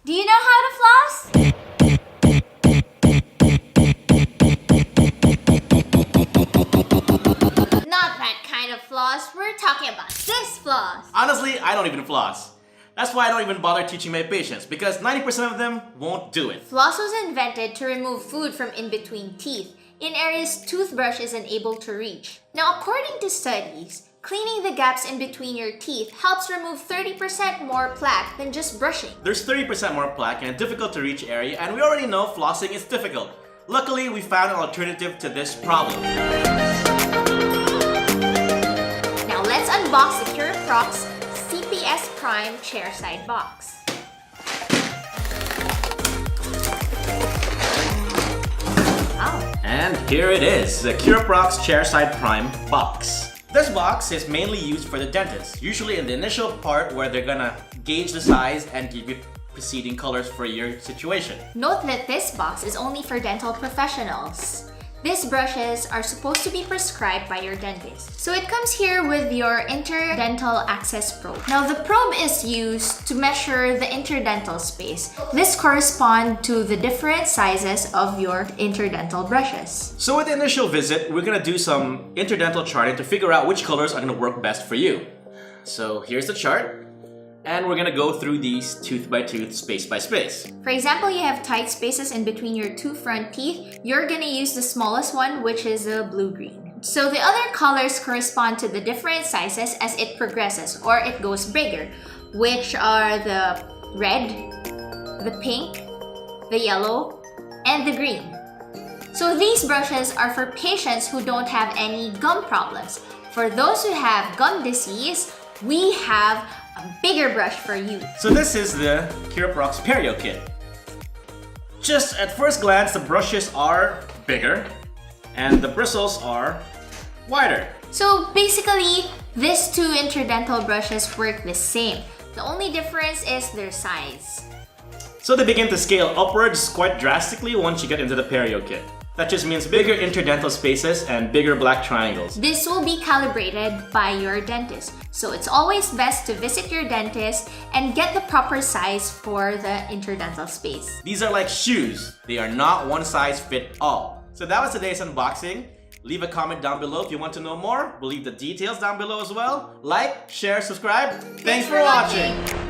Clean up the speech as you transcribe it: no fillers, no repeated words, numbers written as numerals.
Do you know how to floss? Not that kind of floss. We're talking about this floss. Honestly, I don't even floss. That's why I don't even bother teaching my patients, because 90% of them won't do it. Floss was invented to remove food from in between teeth, in areas toothbrush isn't able to reach. Now, according to studies, cleaning the gaps in between your teeth helps remove 30% more plaque than just brushing. There's 30% more plaque in a difficult to reach area, and we already know flossing is difficult. Luckily, we found an alternative to this problem. Now let's unbox the CURAPROX CPS Prime chairside box. Oh. And here it is, the CURAPROX Chairside Prime box. This box is mainly used for the dentist, usually in the initial part where they're gonna gauge the size and give you preceding colors for your situation. Note that this box is only for dental professionals. These brushes are supposed to be prescribed by your dentist. So it comes here with your interdental access probe. Now the probe is used to measure the interdental space. This corresponds to the different sizes of your interdental brushes. So with the initial visit, we're gonna do some interdental charting to figure out which colors are gonna work best for you. So here's the chart. And we're gonna go through these tooth by tooth, space by space. For example, you have tight spaces in between your two front teeth. You're gonna use the smallest one, which is a blue-green. So the other colors correspond to the different sizes as it progresses or it goes bigger, which are the red, the pink, the yellow, and the green. So these brushes are for patients who don't have any gum problems. For those who have gum disease, we have a bigger brush for you. So this is the CURAPROX Perio kit. Just at first glance, the brushes are bigger and the bristles are wider. So basically, these two interdental brushes work the same. The only difference is their size. So they begin to scale upwards quite drastically once you get into the Perio kit. That just means bigger interdental spaces and bigger black triangles. This will be calibrated by your dentist. So it's always best to visit your dentist and get the proper size for the interdental space. These are like shoes. They are not one size fit all. So that was today's unboxing. Leave a comment down below if you want to know more. We'll leave the details down below as well. Like, share, subscribe. Thanks for watching.